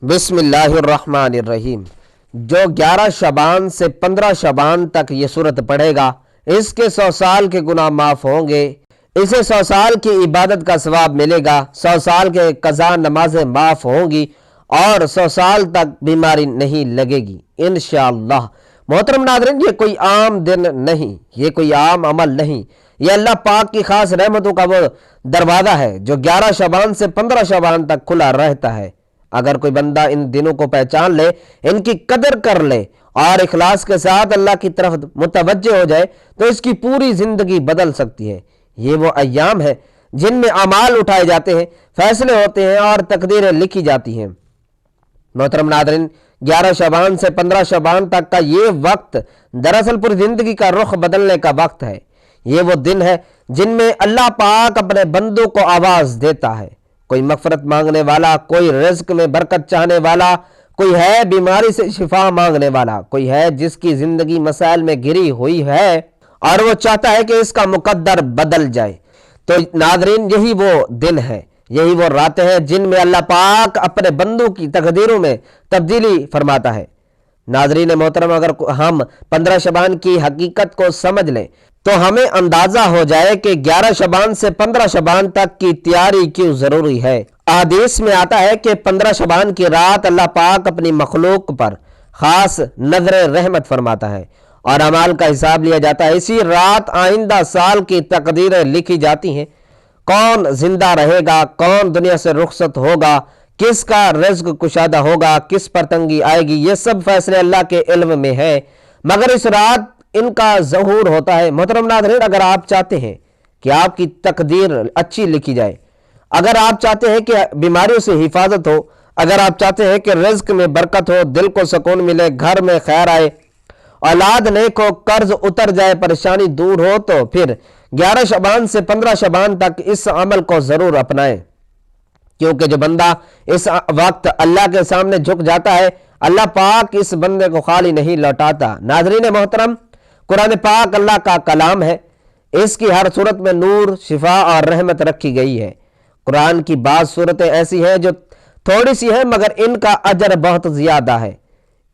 بسم اللہ الرحمن الرحیم۔ جو 11 شعبان سے 15 شعبان تک یہ سورت پڑھے گا اس کے 100 سال کے گناہ معاف ہوں گے، اسے 100 سال کی عبادت کا ثواب ملے گا، 100 سال کے قضا نمازیں معاف ہوں گی اور 100 سال تک بیماری نہیں لگے گی انشاءاللہ۔ محترم ناظرین، یہ کوئی عام دن نہیں، یہ کوئی عام عمل نہیں، یہ اللہ پاک کی خاص رحمتوں کا وہ دروازہ ہے جو 11 شعبان سے 15 شعبان تک کھلا رہتا ہے۔ اگر کوئی بندہ ان دنوں کو پہچان لے، ان کی قدر کر لے اور اخلاص کے ساتھ اللہ کی طرف متوجہ ہو جائے تو اس کی پوری زندگی بدل سکتی ہے۔ یہ وہ ایام ہے جن میں اعمال اٹھائے جاتے ہیں، فیصلے ہوتے ہیں اور تقدیریں لکھی جاتی ہیں۔ محترم ناظرین، 11 شعبان سے 15 شعبان تک کا یہ وقت دراصل پوری زندگی کا رخ بدلنے کا وقت ہے۔ یہ وہ دن ہے جن میں اللہ پاک اپنے بندوں کو آواز دیتا ہے۔ کوئی مغفرت مانگنے والا، کوئی رزق میں برکت چاہنے والا، کوئی ہے بیماری سے شفا مانگنے والا، کوئی ہے جس کی زندگی مسائل میں گھری ہوئی ہے اور وہ چاہتا ہے کہ اس کا مقدر بدل جائے۔ تو ناظرین، یہی وہ دن ہے، یہی وہ راتیں ہیں جن میں اللہ پاک اپنے بندوں کی تقدیروں میں تبدیلی فرماتا ہے۔ ناظرین محترم، اگر ہم 15 شعبان کی حقیقت کو سمجھ لیں تو ہمیں اندازہ ہو جائے کہ 11 شعبان سے 15 شعبان تک کی تیاری کیوں ضروری ہے۔ احادیث میں آتا ہے کہ 15 شعبان کی رات اللہ پاک اپنی مخلوق پر خاص نظر رحمت فرماتا ہے اور اعمال کا حساب لیا جاتا ہے۔ اسی رات آئندہ سال کی تقدیریں لکھی جاتی ہیں، کون زندہ رہے گا، کون دنیا سے رخصت ہوگا، کس کا رزق کشادہ ہوگا، کس پر تنگی آئے گی، یہ سب فیصلے اللہ کے علم میں ہے، مگر اس رات ان کا ظہور ہوتا ہے۔ محترم ناظرین، اگر آپ چاہتے ہیں کہ آپ کی تقدیر اچھی لکھی جائے، اگر آپ چاہتے ہیں کہ بیماریوں سے حفاظت ہو، اگر آپ چاہتے ہیں کہ رزق میں برکت ہو، دل کو سکون ملے، گھر میں خیر آئے، اولاد نیک ہو، قرض اتر جائے، پریشانی دور ہو، تو پھر 11 شعبان سے 15 شعبان تک اس عمل کو ضرور اپنائیں، کیونکہ جو بندہ اس وقت اللہ کے سامنے جھک جاتا ہے، اللہ پاک اس بندے کو خالی نہیں لوٹاتا۔ ناظرین محترم، قرآن پاک اللہ کا کلام ہے، اس کی ہر صورت میں نور، شفا اور رحمت رکھی گئی ہے۔ قرآن کی بعض صورتیں ایسی ہیں جو تھوڑی سی ہیں مگر ان کا اجر بہت زیادہ ہے۔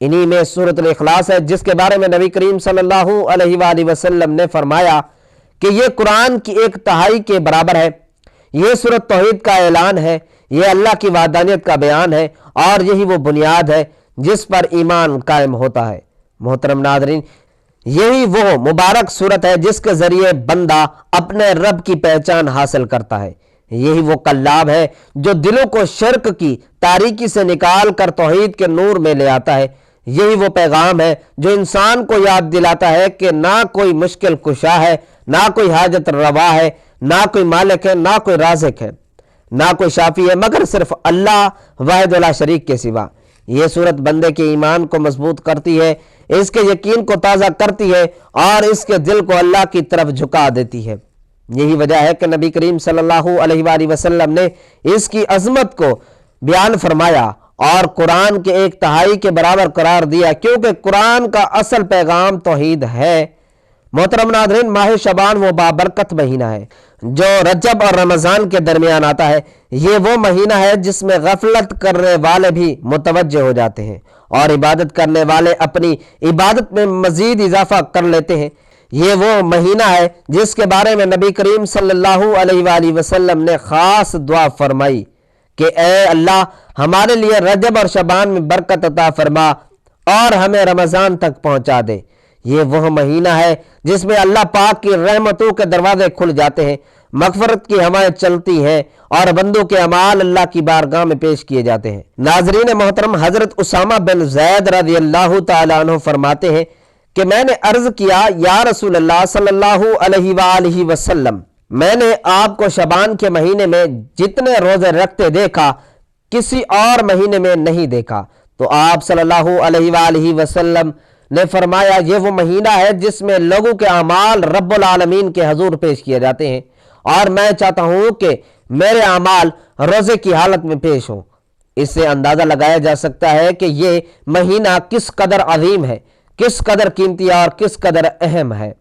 انہی میں سورۃ الاخلاص ہے، جس کے بارے میں نبی کریم صلی اللہ علیہ وآلہ وسلم نے فرمایا کہ یہ قرآن کی 1/3 کے برابر ہے۔ یہ سورت توحید کا اعلان ہے، یہ اللہ کی وحدانیت کا بیان ہے اور یہی وہ بنیاد ہے جس پر ایمان قائم ہوتا ہے۔ محترم ناظرین، یہی وہ مبارک صورت ہے جس کے ذریعے بندہ اپنے رب کی پہچان حاصل کرتا ہے۔ یہی وہ کلام ہے جو دلوں کو شرک کی تاریکی سے نکال کر توحید کے نور میں لے آتا ہے۔ یہی وہ پیغام ہے جو انسان کو یاد دلاتا ہے کہ نہ کوئی مشکل کشا ہے، نہ کوئی حاجت روا ہے، نہ کوئی مالک ہے، نہ کوئی رازق ہے، نہ کوئی شافی ہے، مگر صرف اللہ واحد لا شریک کے سوا۔ یہ صورت بندے کے ایمان کو مضبوط کرتی ہے، اس کے یقین کو تازہ کرتی ہے اور اس کے دل کو اللہ کی طرف جھکا دیتی ہے۔ یہی وجہ ہے کہ نبی کریم صلی اللہ علیہ وآلہ وسلم نے اس کی عظمت کو بیان فرمایا اور قرآن کے 1/3 کے برابر قرار دیا، کیونکہ قرآن کا اصل پیغام توحید ہے۔ محترم ناظرین، ماہ شعبان وہ بابرکت مہینہ ہے جو رجب اور رمضان کے درمیان آتا ہے۔ یہ وہ مہینہ ہے جس میں غفلت کرنے والے بھی متوجہ ہو جاتے ہیں اور عبادت کرنے والے اپنی عبادت میں مزید اضافہ کر لیتے ہیں۔ یہ وہ مہینہ ہے جس کے بارے میں نبی کریم صلی اللہ علیہ وآلہ وسلم نے خاص دعا فرمائی کہ اے اللہ، ہمارے لیے رجب اور شعبان میں برکت عطا فرما اور ہمیں رمضان تک پہنچا دے۔ یہ وہ مہینہ ہے جس میں اللہ پاک کی رحمتوں کے دروازے کھل جاتے ہیں، مغفرت کی ہوائیں چلتی ہیں اور بندوں کے اعمال اللہ کی بارگاہ میں پیش کیے جاتے ہیں۔ ناظرین محترم، حضرت اسامہ بن زید رضی اللہ تعالیٰ عنہ فرماتے ہیں کہ میں نے عرض کیا، یا رسول اللہ صلی اللہ علیہ وآلہ وسلم، میں نے آپ کو شعبان کے مہینے میں جتنے روزے رکھتے دیکھا کسی اور مہینے میں نہیں دیکھا۔ تو آپ صلی اللہ علیہ وآلہ وسلم نے فرمایا، یہ وہ مہینہ ہے جس میں لوگوں کے اعمال رب العالمین کے حضور پیش کیے جاتے ہیں اور میں چاہتا ہوں کہ میرے اعمال روزے کی حالت میں پیش ہوں۔ اس سے اندازہ لگایا جا سکتا ہے کہ یہ مہینہ کس قدر عظیم ہے، کس قدر قیمتی اور کس قدر اہم ہے۔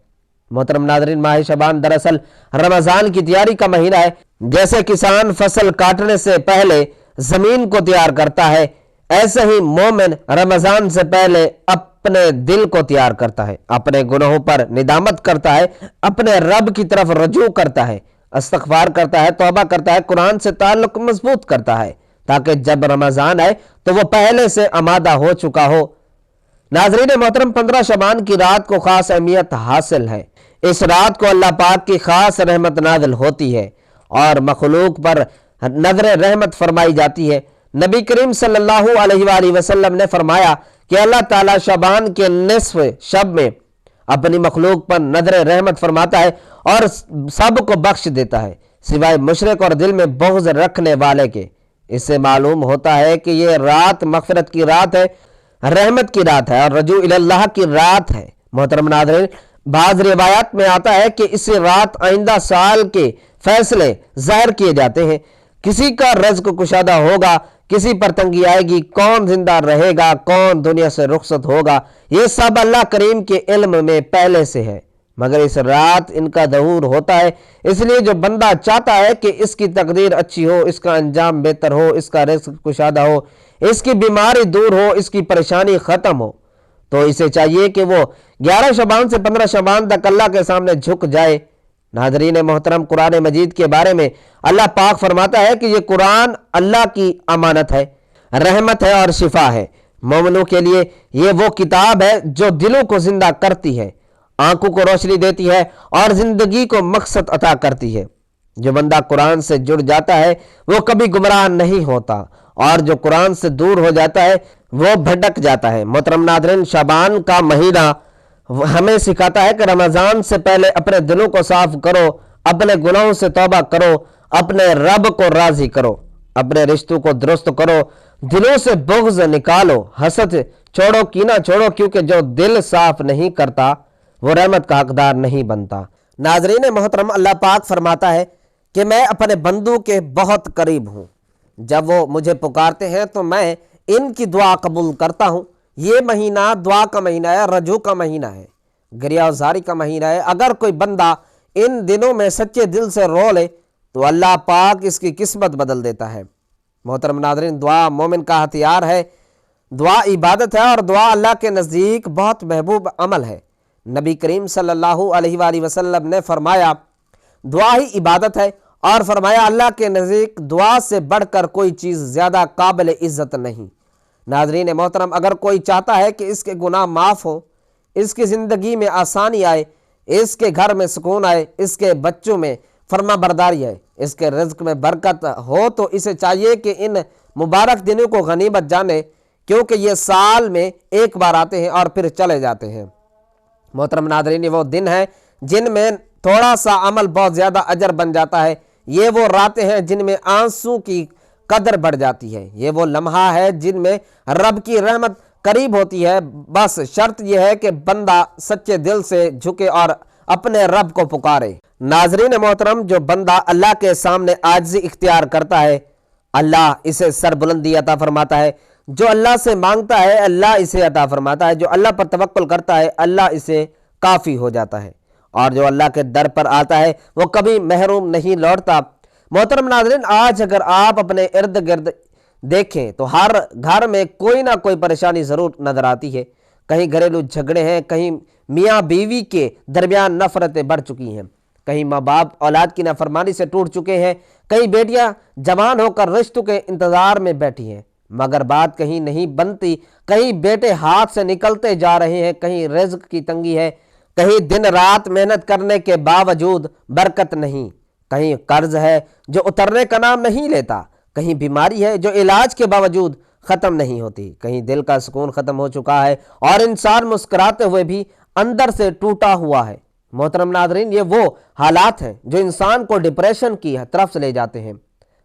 محترم ناظرین، ماہ شعبان دراصل رمضان کی تیاری کا مہینہ ہے۔ جیسے کسان فصل کاٹنے سے پہلے زمین کو تیار کرتا ہے، ایسے ہی مومن رمضان سے پہلے اپنے دل کو تیار کرتا ہے، اپنے گناہوں پر ندامت کرتا ہے، اپنے رب کی طرف رجوع کرتا ہے، استغفار کرتا ہے، توبہ کرتا ہے، قرآن سے تعلق مضبوط کرتا ہے، تاکہ جب رمضان آئے تو وہ پہلے سے آمادہ ہو چکا ہو۔ ناظرین محترم، 15 شعبان کی رات کو خاص اہمیت حاصل ہے۔ اس رات کو اللہ پاک کی خاص رحمت نازل ہوتی ہے اور مخلوق پر نظر رحمت فرمائی جاتی ہے۔ نبی کریم صلی اللہ علیہ وآلہ وسلم نے فرمایا کہ اللہ تعالیٰ شعبان کے نصف شب میں اپنی مخلوق پر نظر رحمت فرماتا ہے اور سب کو بخش دیتا ہے سوائے مشرک اور دل میں بغض رکھنے والے کے۔ اس سے معلوم ہوتا ہے کہ یہ رات مغفرت کی رات ہے، رحمت کی رات ہے اور رجوع اللہ کی رات ہے۔ محترم ناظرین، بعض روایات میں آتا ہے کہ اس رات آئندہ سال کے فیصلے ظاہر کیے جاتے ہیں۔ کسی کا رزق کشادہ ہوگا، کسی پر تنگی آئے گی، کون زندہ رہے گا، کون دنیا سے رخصت ہوگا، یہ سب اللہ کریم کے علم میں پہلے سے ہے، مگر اس رات ان کا ظہور ہوتا ہے۔ اس لیے جو بندہ چاہتا ہے کہ اس کی تقدیر اچھی ہو، اس کا انجام بہتر ہو، اس کا رزق کشادہ ہو، اس کی بیماری دور ہو، اس کی پریشانی ختم ہو، تو اسے چاہیے کہ وہ 11 شعبان سے 15 شعبان تک اللہ کے سامنے جھک جائے۔ ناظرین محترم، قرآن مجید کے بارے میں اللہ پاک فرماتا ہے کہ یہ قرآن اللہ کی امانت ہے، رحمت ہے اور شفا ہے۔ مومنوں کے لیے یہ وہ کتاب ہے جو دلوں کو زندہ کرتی ہے، آنکھوں کو روشنی دیتی ہے اور زندگی کو مقصد عطا کرتی ہے۔ جو بندہ قرآن سے جڑ جاتا ہے وہ کبھی گمراہ نہیں ہوتا، اور جو قرآن سے دور ہو جاتا ہے وہ بھٹک جاتا ہے۔ محترم ناظرین، شعبان کا مہینہ ہمیں سکھاتا ہے کہ رمضان سے پہلے اپنے دلوں کو صاف کرو، اپنے گناہوں سے توبہ کرو، اپنے رب کو راضی کرو، اپنے رشتوں کو درست کرو، دلوں سے بغض نکالو، حسد چھوڑو، کینہ چھوڑو، کیونکہ جو دل صاف نہیں کرتا وہ رحمت کا حقدار نہیں بنتا۔ ناظرین محترم، اللہ پاک فرماتا ہے کہ میں اپنے بندوں کے بہت قریب ہوں، جب وہ مجھے پکارتے ہیں تو میں ان کی دعا قبول کرتا ہوں۔ یہ مہینہ دعا کا مہینہ ہے، رجوع کا مہینہ ہے، گریہ وزاری کا مہینہ ہے۔ اگر کوئی بندہ ان دنوں میں سچے دل سے رو لے تو اللہ پاک اس کی قسمت بدل دیتا ہے۔ محترم ناظرین، دعا مومن کا ہتھیار ہے، دعا عبادت ہے اور دعا اللہ کے نزدیک بہت محبوب عمل ہے۔ نبی کریم صلی اللہ علیہ وآلہ وسلم نے فرمایا دعا ہی عبادت ہے، اور فرمایا اللہ کے نزدیک دعا سے بڑھ کر کوئی چیز زیادہ قابل عزت نہیں۔ ناظرین محترم، اگر کوئی چاہتا ہے کہ اس کے گناہ معاف ہوں، اس کی زندگی میں آسانی آئے، اس کے گھر میں سکون آئے، اس کے بچوں میں فرما برداری آئے، اس کے رزق میں برکت ہو، تو اسے چاہیے کہ ان مبارک دنوں کو غنیمت جانے، کیونکہ یہ سال میں ایک بار آتے ہیں اور پھر چلے جاتے ہیں۔ محترم ناظرین، یہ وہ دن ہیں جن میں تھوڑا سا عمل بہت زیادہ اجر بن جاتا ہے۔ یہ وہ راتیں ہیں جن میں آنسو کی قدر بڑھ جاتی ہے۔ یہ وہ لمحہ ہے جن میں رب کی رحمت قریب ہوتی ہے۔ بس شرط یہ ہے کہ بندہ سچے دل سے جھکے اور اپنے رب کو پکارے۔ ناظرین محترم، جو بندہ اللہ کے سامنے عاجزی اختیار کرتا ہے، اللہ اسے سربلندی عطا فرماتا ہے۔ جو اللہ سے مانگتا ہے اللہ اسے عطا فرماتا ہے۔ جو اللہ پر توکل کرتا ہے اللہ اسے کافی ہو جاتا ہے، اور جو اللہ کے در پر آتا ہے وہ کبھی محروم نہیں لوٹتا۔ محترم ناظرین، آج اگر آپ اپنے ارد گرد دیکھیں تو ہر گھر میں کوئی نہ کوئی پریشانی ضرور نظر آتی ہے۔ کہیں گھریلو جھگڑے ہیں، کہیں میاں بیوی کے درمیان نفرتیں بڑھ چکی ہیں، کہیں ماں باپ اولاد کی نافرمانی سے ٹوٹ چکے ہیں، کہیں بیٹیاں جوان ہو کر رشتوں کے انتظار میں بیٹھی ہیں، مگر بات کہیں نہیں بنتی، کہیں بیٹے ہاتھ سے نکلتے جا رہے ہیں، کہیں رزق کی تنگی ہے، کہیں دن رات محنت کرنے کے باوجود برکت نہیں، کہیں قرض ہے جو اترنے کا نام نہیں لیتا، کہیں بیماری ہے جو علاج کے باوجود ختم نہیں ہوتی، کہیں دل کا سکون ختم ہو چکا ہے اور انسان مسکراتے ہوئے بھی اندر سے ٹوٹا ہوا ہے۔ محترم ناظرین، یہ وہ حالات ہیں جو انسان کو ڈپریشن کی طرف سے لے جاتے ہیں۔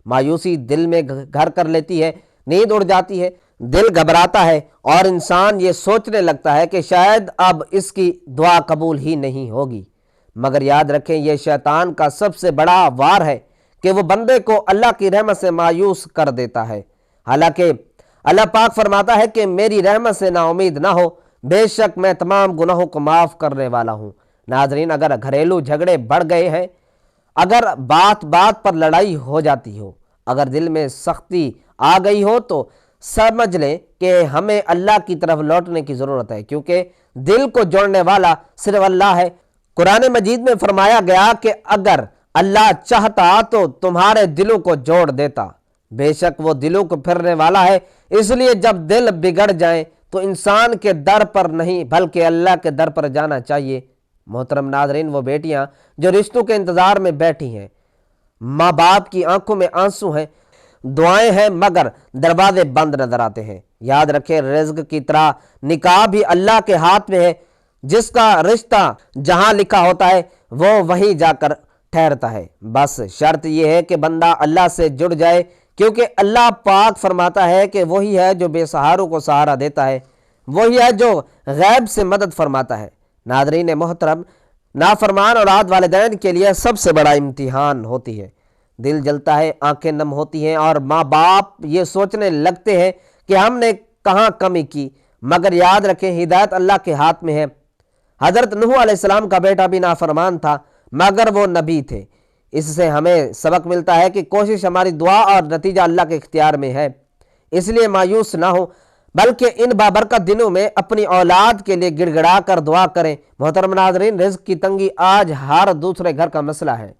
مایوسی دل میں گھر کر لیتی ہے، نیند اڑ جاتی ہے، دل گھبراتا ہے اور انسان یہ سوچنے لگتا ہے کہ شاید اب اس کی دعا قبول ہی نہیں ہوگی۔ مگر یاد رکھیں، یہ شیطان کا سب سے بڑا وار ہے کہ وہ بندے کو اللہ کی رحمت سے مایوس کر دیتا ہے۔ حالانکہ اللہ پاک فرماتا ہے کہ میری رحمت سے نا امید نہ ہو، بے شک میں تمام گناہوں کو معاف کرنے والا ہوں۔ ناظرین، اگر گھریلو جھگڑے بڑھ گئے ہیں، اگر بات بات پر لڑائی ہو جاتی ہو، اگر دل میں سختی آ گئی ہو، تو سمجھ لیں کہ ہمیں اللہ کی طرف لوٹنے کی ضرورت ہے، کیونکہ دل کو جوڑنے والا صرف اللہ ہے۔ قرآن مجید میں فرمایا گیا کہ اگر اللہ چاہتا تو تمہارے دلوں کو جوڑ دیتا، بے شک وہ دلوں کو پھرنے والا ہے۔ اس لیے جب دل بگڑ جائیں تو انسان کے در پر نہیں بلکہ اللہ کے در پر جانا چاہیے۔ محترم ناظرین، وہ بیٹیاں جو رشتوں کے انتظار میں بیٹھی ہیں، ماں باپ کی آنکھوں میں آنسو ہیں، دعائیں ہیں مگر دروازے بند نظر آتے ہیں، یاد رکھیں رزق کی طرح نکاح بھی اللہ کے ہاتھ میں ہے۔ جس کا رشتہ جہاں لکھا ہوتا ہے وہ وہیں جا کر ٹھہرتا ہے، بس شرط یہ ہے کہ بندہ اللہ سے جڑ جائے، کیونکہ اللہ پاک فرماتا ہے کہ وہی ہے جو بے سہاروں کو سہارا دیتا ہے، وہی ہے جو غیب سے مدد فرماتا ہے۔ ناظرین محترم، نافرمان اولاد والدین کے لیے سب سے بڑا امتحان ہوتی ہے، دل جلتا ہے، آنکھیں نم ہوتی ہیں اور ماں باپ یہ سوچنے لگتے ہیں کہ ہم نے کہاں کمی کی، مگر یاد رکھیں ہدایت اللہ کے ہاتھ میں ہے۔ حضرت نوح علیہ السلام کا بیٹا بھی نافرمان تھا مگر وہ نبی تھے۔ اس سے ہمیں سبق ملتا ہے کہ کوشش ہماری دعا اور نتیجہ اللہ کے اختیار میں ہے، اس لیے مایوس نہ ہو بلکہ ان بابرکت دنوں میں اپنی اولاد کے لیے گڑ گڑا کر دعا کریں۔ محترم ناظرین، رزق کی تنگی آج ہر دوسرے گھر کا مسئلہ ہے۔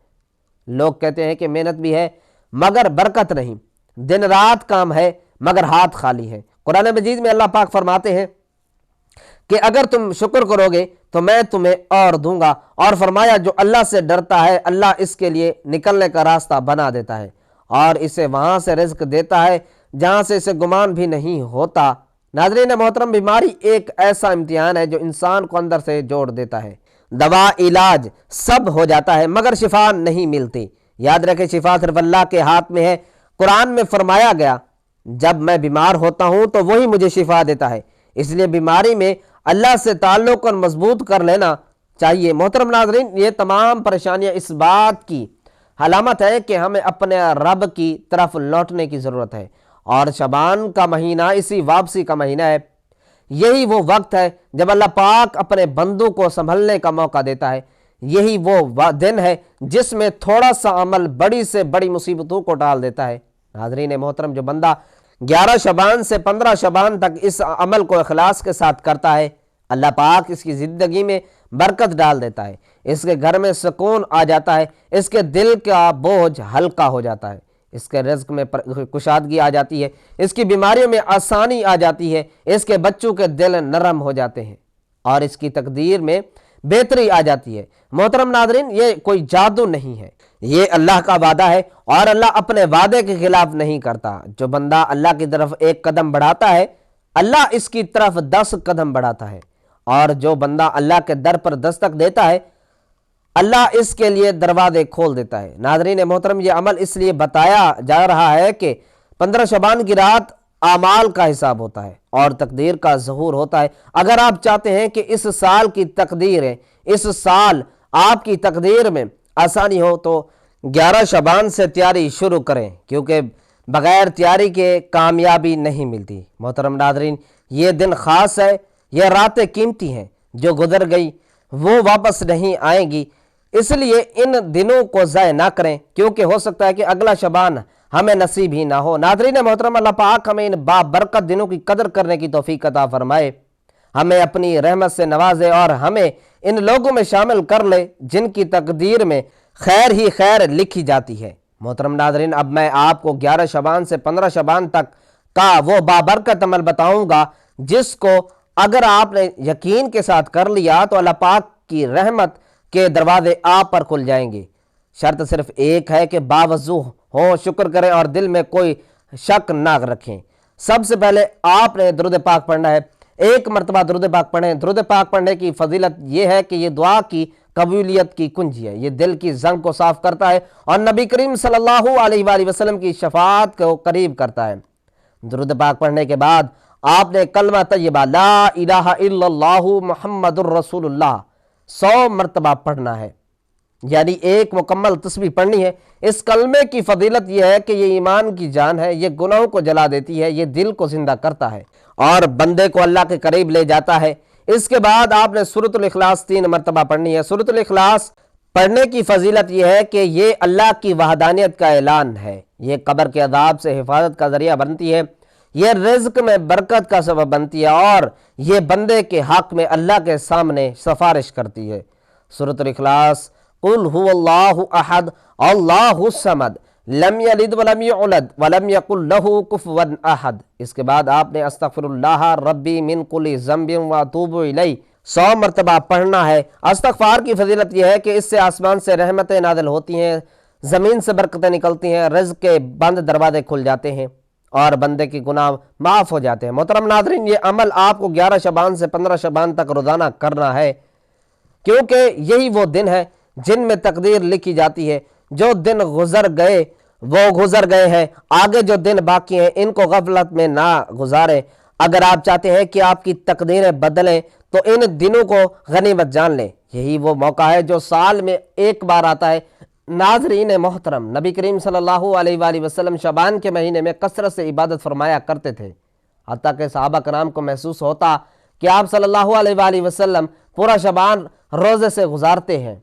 لوگ کہتے ہیں کہ محنت بھی ہے مگر برکت نہیں، دن رات کام ہے مگر ہاتھ خالی ہے۔ قرآن مجید میں اللہ پاک فرماتے ہیں کہ اگر تم شکر کرو گے تو میں تمہیں اور دوں گا، اور فرمایا جو اللہ سے ڈرتا ہے اللہ اس کے لیے نکلنے کا راستہ بنا دیتا ہے اور اسے وہاں سے رزق دیتا ہے جہاں سے اسے گمان بھی نہیں ہوتا۔ ناظرین محترم، بیماری ایک ایسا امتحان ہے جو انسان کو اندر سے جوڑ دیتا ہے، دوا علاج سب ہو جاتا ہے مگر شفا نہیں ملتی۔ یاد رکھیں شفا صرف اللہ کے ہاتھ میں ہے۔ قرآن میں فرمایا گیا جب میں بیمار ہوتا ہوں تو وہی مجھے شفا دیتا ہے، اس لیے بیماری میں اللہ سے تعلق اور مضبوط کر لینا چاہیے۔ محترم ناظرین، یہ تمام پریشانیاں اس بات کی علامت ہے کہ ہمیں اپنے رب کی طرف لوٹنے کی ضرورت ہے، اور شعبان کا مہینہ اسی واپسی کا مہینہ ہے۔ یہی وہ وقت ہے جب اللہ پاک اپنے بندوں کو سنبھلنے کا موقع دیتا ہے، یہی وہ دن ہے جس میں تھوڑا سا عمل بڑی سے بڑی مصیبتوں کو ٹال دیتا ہے۔ ناظرین محترم، جو بندہ 11 شعبان سے 15 شعبان تک اس عمل کو اخلاص کے ساتھ کرتا ہے، اللہ پاک اس کی زندگی میں برکت ڈال دیتا ہے، اس کے گھر میں سکون آ جاتا ہے، اس کے دل کا بوجھ ہلکا ہو جاتا ہے، اس کے رزق میں کشادگی آ جاتی ہے، اس کی بیماریوں میں آسانی آ جاتی ہے، اس کے بچوں کے دل نرم ہو جاتے ہیں اور اس کی تقدیر میں بہتری آ جاتی ہے۔ محترم ناظرین، یہ کوئی جادو نہیں ہے، یہ اللہ کا وعدہ ہے اور اللہ اپنے وعدے کے خلاف نہیں کرتا۔ جو بندہ اللہ کی طرف ایک قدم بڑھاتا ہے اللہ اس کی طرف 10 قدم بڑھاتا ہے، اور جو بندہ اللہ کے در پر دستک دیتا ہے اللہ اس کے لیے دروازے کھول دیتا ہے۔ ناظرین محترم، یہ عمل اس لیے بتایا جا رہا ہے کہ 15 شعبان کی رات اعمال کا حساب ہوتا ہے اور تقدیر کا ظہور ہوتا ہے۔ اگر آپ چاہتے ہیں کہ اس سال کی تقدیر ہے، اس سال آپ کی تقدیر میں آسانی ہو تو 11 شعبان سے تیاری شروع کریں، کیونکہ بغیر تیاری کے کامیابی نہیں ملتی۔ محترم ناظرین، یہ دن خاص ہے، یہ راتیں قیمتی ہیں، جو گزر گئی وہ واپس نہیں آئیں گی، اس لیے ان دنوں کو ضائع نہ کریں، کیونکہ ہو سکتا ہے کہ اگلا شعبان ہمیں نصیب ہی نہ ہو۔ ناظرین محترم، اللہ پاک ہمیں ان بابرکت دنوں کی قدر کرنے کی توفیق عطا فرمائے، ہمیں اپنی رحمت سے نوازے اور ہمیں ان لوگوں میں شامل کر لے جن کی تقدیر میں خیر ہی خیر لکھی جاتی ہے۔ محترم ناظرین، اب میں آپ کو 11 شعبان سے 15 شعبان تک کا وہ بابرکت عمل بتاؤں گا جس کو اگر آپ نے یقین کے ساتھ کر لیا تو اللہ پاک کی رحمت کے دروازے آپ پر کھل جائیں گے۔ شرط صرف ایک ہے کہ باوضو ہو، شکر کریں اور دل میں کوئی شک نہ رکھیں۔ سب سے پہلے آپ نے درود پاک پڑھنا ہے، ایک مرتبہ درود پاک پڑھیں۔ درود پاک پڑھنے کی فضیلت یہ ہے کہ یہ دعا کی قبولیت کی کنجی ہے، یہ دل کی زنگ کو صاف کرتا ہے اور نبی کریم صلی اللہ علیہ وآلہ وسلم کی شفاعت کو قریب کرتا ہے۔ درود پاک پڑھنے کے بعد آپ نے کلمہ طیبہ لا الہ الا اللہ محمد الرسول اللہ 100 مرتبہ پڑھنا ہے، یعنی ایک مکمل تسبیح پڑھنی ہے۔ اس کلمے کی فضیلت یہ ہے کہ یہ ایمان کی جان ہے، یہ گناہوں کو جلا دیتی ہے، یہ دل کو زندہ کرتا ہے اور بندے کو اللہ کے قریب لے جاتا ہے۔ اس کے بعد آپ نے سورۃ الاخلاص 3 مرتبہ پڑھنی ہے۔ سورۃ الاخلاص پڑھنے کی فضیلت یہ ہے کہ یہ اللہ کی وحدانیت کا اعلان ہے، یہ قبر کے عذاب سے حفاظت کا ذریعہ بنتی ہے، یہ رزق میں برکت کا سبب بنتی ہے اور یہ بندے کے حق میں اللہ کے سامنے سفارش کرتی ہے۔ سورۃ الاخلاص، قل هو اللہ احد اللہ الصمد لم یلد ولم یولد ولم یکن لہ کفوا احد۔ اس کے بعد آپ نے استغفر اللہ ربی من کل ذنب واتوب الیہ 100 مرتبہ پڑھنا ہے۔ استغفار کی فضیلت یہ ہے کہ اس سے آسمان سے رحمتیں نازل ہوتی ہیں، زمین سے برکتیں نکلتی ہیں، رزق کے بند دروازے کھل جاتے ہیں اور بندے کے گناہ معاف ہو جاتے ہیں۔ محترم ناظرین، یہ عمل آپ کو 11 شعبان سے 15 شعبان تک روزانہ کرنا ہے، کیونکہ یہی وہ دن ہے جن میں تقدیر لکھی جاتی ہے۔ جو دن گزر گئے وہ گزر گئے ہیں، آگے جو دن باقی ہیں ان کو غفلت میں نہ گزاریں۔ اگر آپ چاہتے ہیں کہ آپ کی تقدیریں بدلیں تو ان دنوں کو غنیمت جان لیں۔ یہی وہ موقع ہے جو سال میں ایک بار آتا ہے۔ ناظرین محترم، نبی کریم صلی اللہ علیہ وآلہ وسلم شعبان کے مہینے میں کثرت سے عبادت فرمایا کرتے تھے، حتیٰ کہ صحابہ کرام کو محسوس ہوتا کہ آپ صلی اللہ علیہ وآلہ وسلم پورا شعبان روزے سے گزارتے ہیں۔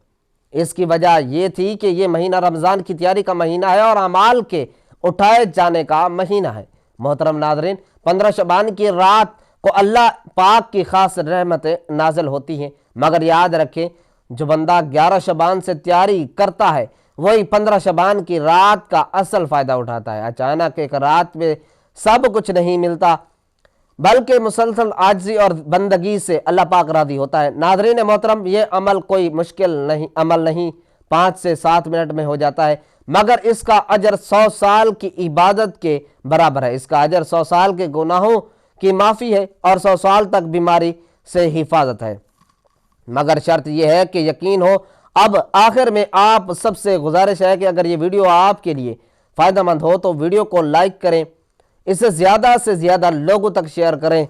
اس کی وجہ یہ تھی کہ یہ مہینہ رمضان کی تیاری کا مہینہ ہے اور اعمال کے اٹھائے جانے کا مہینہ ہے۔ محترم ناظرین، 15 شعبان کی رات کو اللہ پاک کی خاص رحمتیں نازل ہوتی ہیں، مگر یاد رکھیں جو بندہ 11 شعبان سے تیاری کرتا ہے وہی 15 شعبان کی رات کا اصل فائدہ اٹھاتا ہے۔ اچانک ایک رات میں سب کچھ نہیں ملتا، بلکہ مسلسل عاجزی اور بندگی سے اللہ پاک راضی ہوتا ہے۔ ناظرین محترم، یہ عمل کوئی مشکل عمل نہیں، 5 سے 7 منٹ میں ہو جاتا ہے، مگر اس کا اجر 100 سال کی عبادت کے برابر ہے۔ اس کا اجر 100 سال کے گناہوں کی معافی ہے اور 100 سال تک بیماری سے حفاظت ہے، مگر شرط یہ ہے کہ یقین ہو۔ اب آخر میں آپ سب سے گزارش ہے کہ اگر یہ ویڈیو آپ کے لیے فائدہ مند ہو تو ویڈیو کو لائک کریں، اسے زیادہ سے زیادہ لوگوں تک شیئر کریں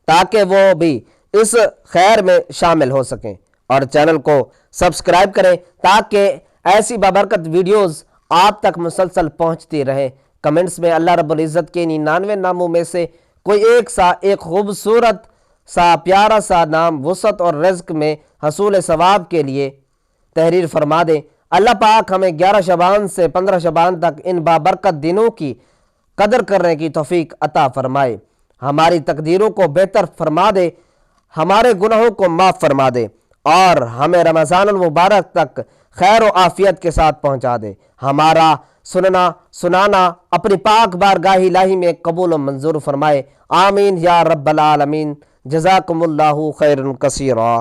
تاکہ وہ بھی اس خیر میں شامل ہو سکیں، اور چینل کو سبسکرائب کریں تاکہ ایسی بابرکت ویڈیوز آپ تک مسلسل پہنچتی رہے۔ کمنٹس میں اللہ رب العزت کے 99 ناموں میں سے کوئی ایک خوبصورت سا پیارا سا نام وسعت اور رزق میں حصول ثواب کے لیے تحریر فرما دیں۔ اللہ پاک ہمیں 11 شعبان سے 15 شعبان تک ان بابرکت دنوں کی قدر کرنے کی توفیق عطا فرمائے، ہماری تقدیروں کو بہتر فرما دے، ہمارے گناہوں کو معاف فرما دے اور ہمیں رمضان المبارک تک خیر و عافیت کے ساتھ پہنچا دے۔ ہمارا سنانا اپنی پاک بارگاہ الہی میں قبول و منظور فرمائے، آمین یا رب العالمین۔ جزاکم اللہ خیرا کثیرا۔